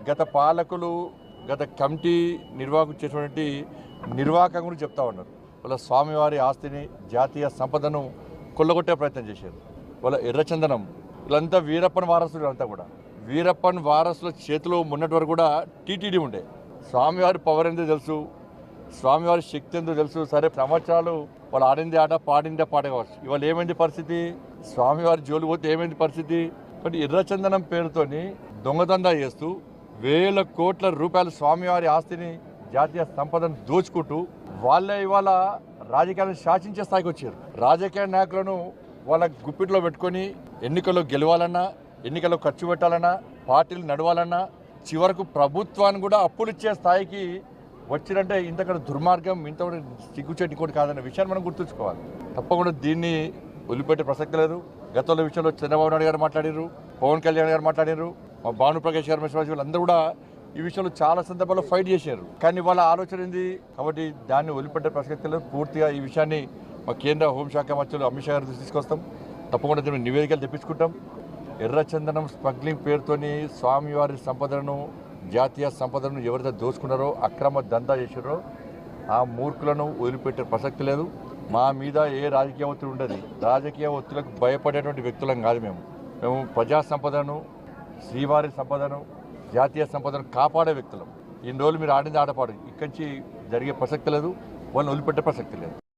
గత పాలకులు గత కమిటీ నిర్వాహకులు చేసినటువంటి నిర్వాహకం గురించి చెప్తా ఉన్నారు. వాళ్ళ స్వామివారి ఆస్తిని జాతీయ సంపదను కొల్లగొట్టే ప్రయత్నం చేశారు. వాళ్ళ ఎర్రచందనం వీళ్ళంతా వీరప్పన్ వారసులు. అంతా కూడా వీరప్పన్ వారసుల చేతిలో మొన్నటి వరకు కూడా టీటీడీ ఉండే. స్వామివారి పవర్ ఎంతో తెలుసు, స్వామివారి శక్తి ఎంతో తెలుసు. సరే సంవత్సరాలు వాళ్ళు ఆడింది ఆట పాడిందే పాట కావచ్చు. ఇవాళ ఏమైంది పరిస్థితి? స్వామివారి జోలు పోతే ఏమైంది పరిస్థితి? కాబట్టి ఎర్రచందనం పేరుతోని దొంగదందా చేస్తూ వేల కోట్ల రూపాయల స్వామివారి ఆస్తిని జాతీయ సంపదను దోచుకుంటూ వాళ్ళే ఇవాళ రాజకీయాలను శాసించే స్థాయికి వచ్చారు. రాజకీయ నాయకులను వాళ్ళ గుప్పిట్లో పెట్టుకొని ఎన్నికల్లో గెలవాలన్నా, ఎన్నికల్లో ఖర్చు పెట్టాలన్నా, పార్టీలు నడవాలన్నా, చివరకు ప్రభుత్వాన్ని కూడా అప్పులు ఇచ్చే స్థాయికి వచ్చినంటే ఇంతకన్నా దుర్మార్గం, ఇంత సిగ్గుచేటి కూడా కాదన్న విషయాన్ని మనం గుర్తుంచుకోవాలి. తప్పకుండా దీన్ని వదిలిపెట్టే ప్రసక్తి లేదు. గతంలో విషయంలో చంద్రబాబు నాయుడు గారు మాట్లాడారు, పవన్ కళ్యాణ్ గారు మాట్లాడారు, మా భానుప్రకాష్ గారు వీళ్ళందరూ కూడా ఈ విషయంలో చాలా సందర్భాల్లో ఫైట్ చేశారు. కానీ వాళ్ళ ఆలోచన ఏంది? కాబట్టి దాన్ని వదిలిపెట్టే ప్రసక్తి లేదు. పూర్తిగా ఈ విషయాన్ని మా కేంద్ర హోంశాఖ మంత్రులు అమిత్ షా గారు తీసుకొస్తాం. తప్పకుండా దీన్ని నివేదికలు తెప్పించుకుంటాం. ఎర్రచందనం స్మగ్లింగ్ పేరుతోని స్వామివారి సంపదను, జాతీయ సంపదను ఎవరైతే దోచుకున్నారో, అక్రమ దందా చేశారో ఆ మూర్ఖులను వదిలిపెట్టే ప్రసక్తి లేదు. మా మీద ఏ రాజకీయ ఒత్తిడి ఉండదు. రాజకీయ ఒత్తిడిలకు భయపడేటువంటి వ్యక్తులం కాదు. మేము ప్రజా సంపదను, శ్రీవారి సంపదను, జాతీయ సంపదను కాపాడే వ్యక్తులం. ఇన్ని రోజులు మీరు ఆడింది ఆడపాడు. ఇక్కడి నుంచి జరిగే ప్రసక్తి లేదు, వాళ్ళని వదిలిపెట్టే ప్రసక్తి లేదు.